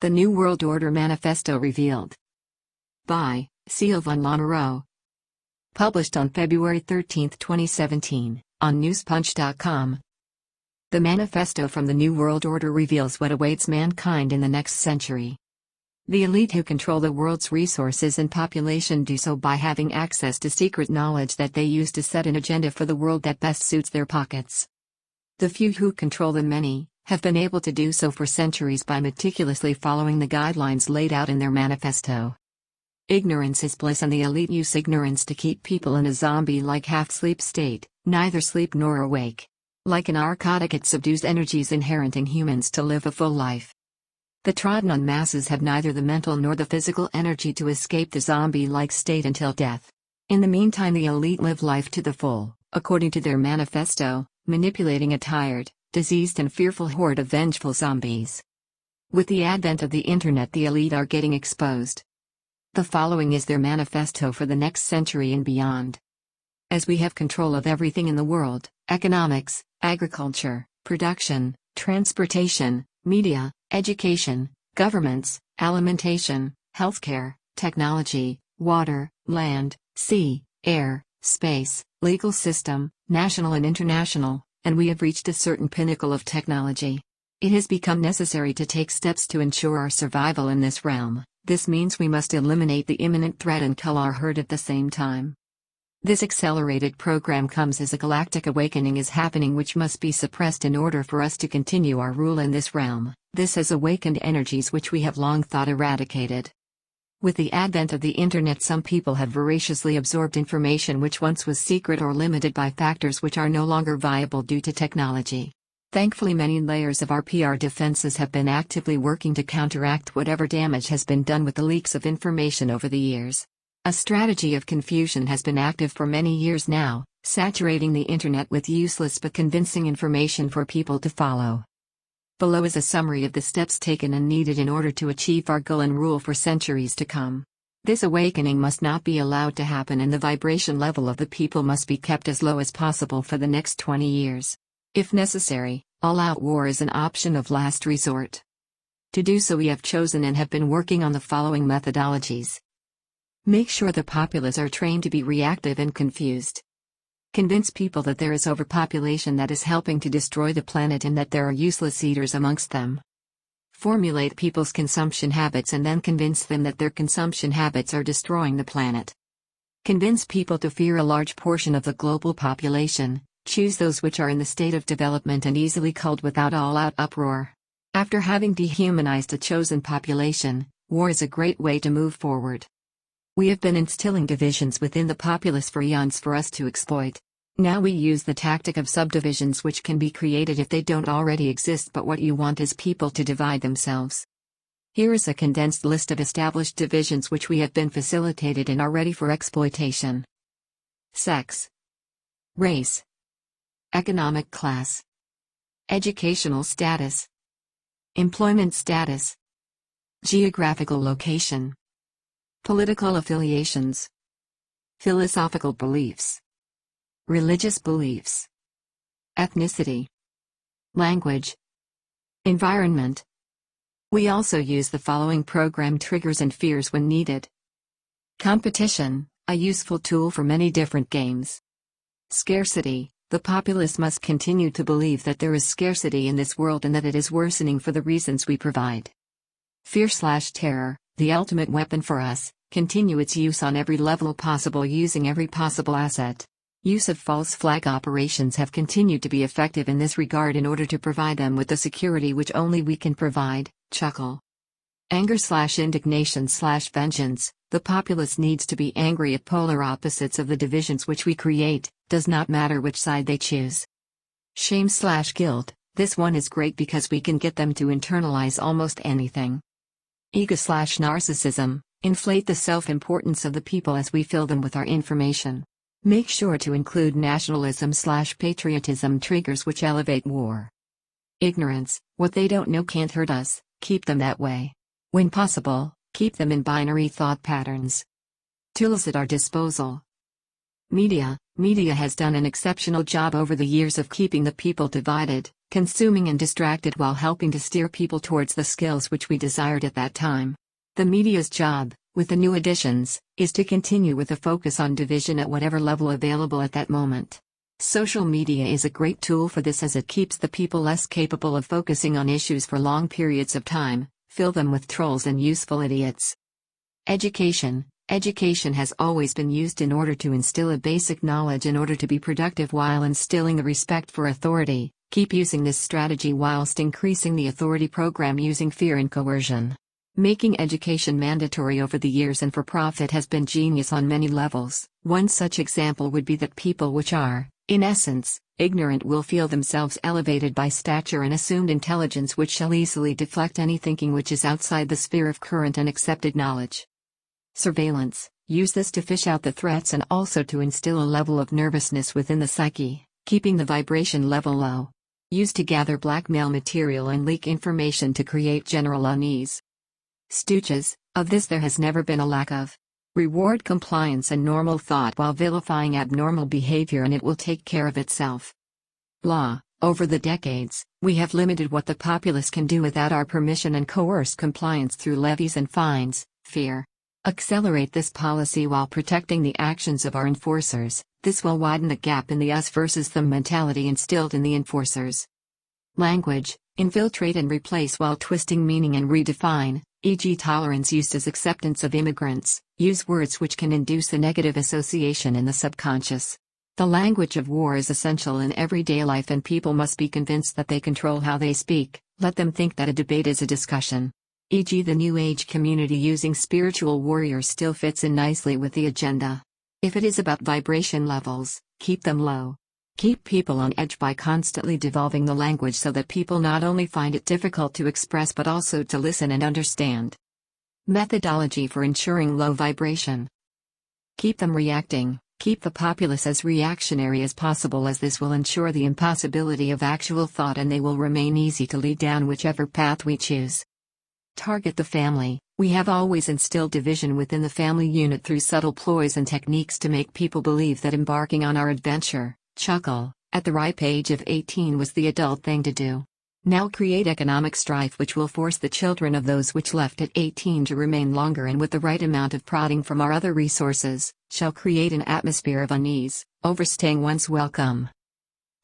The New World Order Manifesto revealed. By Seal von Monroe. Published on February 13, 2017, on newspunch.com. The Manifesto from the New World Order reveals what awaits mankind in the next century. The elite who control the world's resources and population do so by having access to secret knowledge that they use to set an agenda for the world that best suits their pockets. The few who control the many have been able to do so for centuries by meticulously following the guidelines laid out in their manifesto. Ignorance is bliss, and the elite use ignorance to keep people in a zombie-like half-sleep state, neither sleep nor awake. Like a narcotic, it subdues energies inherent in humans to live a full life. The trodden-on masses have neither the mental nor the physical energy to escape the zombie-like state until death. In the meantime, the elite live life to the full, according to their manifesto, manipulating a tired, diseased and fearful horde of vengeful zombies. With the advent of the internet, the elite are getting exposed. The following is their manifesto for the next century and beyond. As we have control of everything in the world, economics, agriculture, production, transportation, media, education, governments, alimentation, healthcare, technology, water, land, sea, air, space, legal system, national and international, and we have reached a certain pinnacle of technology. It has become necessary to take steps to ensure our survival in this realm. This means we must eliminate the imminent threat and kill our herd at the same time. This accelerated program comes as a galactic awakening is happening, which must be suppressed in order for us to continue our rule in this realm. This has awakened energies which we have long thought eradicated. With the advent of the internet, some people have voraciously absorbed information which once was secret or limited by factors which are no longer viable due to technology. Thankfully, many layers of our PR defenses have been actively working to counteract whatever damage has been done with the leaks of information over the years. A strategy of confusion has been active for many years now, saturating the internet with useless but convincing information for people to follow. Below is a summary of the steps taken and needed in order to achieve our goal and rule for centuries to come. This awakening must not be allowed to happen, and the vibration level of the people must be kept as low as possible for the next 20 years. If necessary, all-out war is an option of last resort. To do so, we have chosen and have been working on the following methodologies. Make sure the populace are trained to be reactive and confused. Convince people that there is overpopulation that is helping to destroy the planet and that there are useless eaters amongst them. Formulate people's consumption habits and then convince them that their consumption habits are destroying the planet. Convince people to fear a large portion of the global population. Choose those which are in the state of development and easily culled without all-out uproar. After having dehumanized a chosen population, war is a great way to move forward. We have been instilling divisions within the populace for eons for us to exploit. Now we use the tactic of subdivisions, which can be created if they don't already exist, but what you want is people to divide themselves. Here is a condensed list of established divisions which we have been facilitated and are ready for exploitation. Sex, race, economic class, educational status, employment status, geographical location, political affiliations, philosophical beliefs, religious beliefs, ethnicity, language, environment. We also use the following program triggers and fears when needed. Competition, a useful tool for many different games. Scarcity, the populace must continue to believe that there is scarcity in this world and that it is worsening for the reasons we provide. Fear/terror, the ultimate weapon for us, continue its use on every level possible using every possible asset. Use of false flag operations have continued to be effective in this regard in order to provide them with the security which only we can provide. Chuckle. Anger/indignation/vengeance, the populace needs to be angry at polar opposites of the divisions which we create, does not matter which side they choose. Shame/guilt, this one is great because we can get them to internalize almost anything. Ego/narcissism, inflate the self-importance of the people as we fill them with our information. Make sure to include nationalism/patriotism triggers which elevate war. Ignorance, what they don't know can't hurt us, keep them that way. When possible, keep them in binary thought patterns. Tools at our disposal. Media has done an exceptional job over the years of keeping the people divided, consuming and distracted while helping to steer people towards the skills which we desired at that time. The media's job, with the new additions, is to continue with a focus on division at whatever level available at that moment. Social media is a great tool for this as it keeps the people less capable of focusing on issues for long periods of time, fill them with trolls and useful idiots. Education. Education has always been used in order to instill a basic knowledge in order to be productive while instilling a respect for authority. Keep using this strategy whilst increasing the authority program using fear and coercion. Making education mandatory over the years and for profit has been genius on many levels. One such example would be that people which are, in essence, ignorant will feel themselves elevated by stature and assumed intelligence which shall easily deflect any thinking which is outside the sphere of current and accepted knowledge. Surveillance. Use this to fish out the threats and also to instill a level of nervousness within the psyche, keeping the vibration level low. Used to gather blackmail material and leak information to create general unease. Stooges. Of this there has never been a lack of. Reward compliance and normal thought while vilifying abnormal behavior and it will take care of itself. Law. Over the decades, we have limited what the populace can do without our permission and coerced compliance through levies and fines. Fear. Accelerate this policy while protecting the actions of our enforcers. This will widen the gap in the us versus them mentality instilled in the enforcers. Language. Infiltrate and replace while twisting meaning and redefine, e.g. tolerance used as acceptance of immigrants. Use words which can induce a negative association in the subconscious. The language of war is essential in everyday life and people must be convinced that they control how they speak. Let them think that a debate is a discussion. E.g. the New Age community using spiritual warriors still fits in nicely with the agenda. If it is about vibration levels, keep them low. Keep people on edge by constantly devolving the language so that people not only find it difficult to express but also to listen and understand. Methodology for ensuring low vibration. Keep them reacting, keep the populace as reactionary as possible as this will ensure the impossibility of actual thought and they will remain easy to lead down whichever path we choose. Target the family. We have always instilled division within the family unit through subtle ploys and techniques to make people believe that embarking on our adventure, chuckle, at the ripe age of 18 was the adult thing to do. Now create economic strife which will force the children of those which left at 18 to remain longer and with the right amount of prodding from our other resources, shall create an atmosphere of unease, overstaying one's welcome.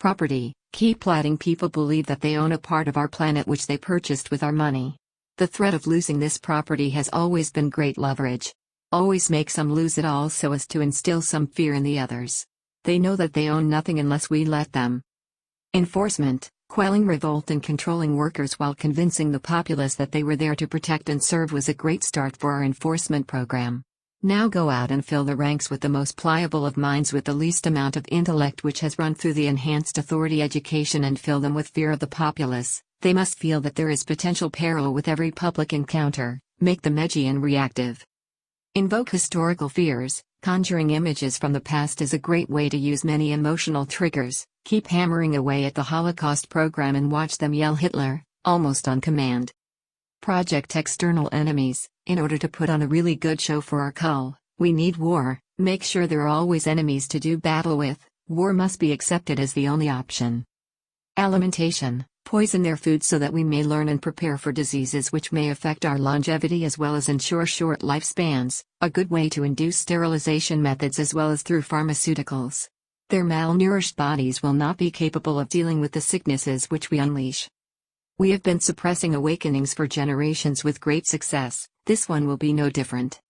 Property. Keep letting people believe that they own a part of our planet which they purchased with our money. The threat of losing this property has always been great leverage. Always make some lose it all so as to instill some fear in the others. They know that they own nothing unless we let them. Enforcement. Quelling revolt and controlling workers while convincing the populace that they were there to protect and serve was a great start for our enforcement program. Now go out and fill the ranks with the most pliable of minds with the least amount of intellect which has run through the enhanced authority education and fill them with fear of the populace. They must feel that there is potential peril with every public encounter, make them edgy and reactive. Invoke historical fears. Conjuring images from the past is a great way to use many emotional triggers. Keep hammering away at the Holocaust program and watch them yell Hitler, almost on command. Project external enemies. In order to put on a really good show for our cull, we need war. Make sure there are always enemies to do battle with. War must be accepted as the only option. Alimentation. Poison their food so that we may learn and prepare for diseases which may affect our longevity as well as ensure short lifespans, a good way to induce sterilization methods as well as through pharmaceuticals. Their malnourished bodies will not be capable of dealing with the sicknesses which we unleash. We have been suppressing awakenings for generations with great success, this one will be no different.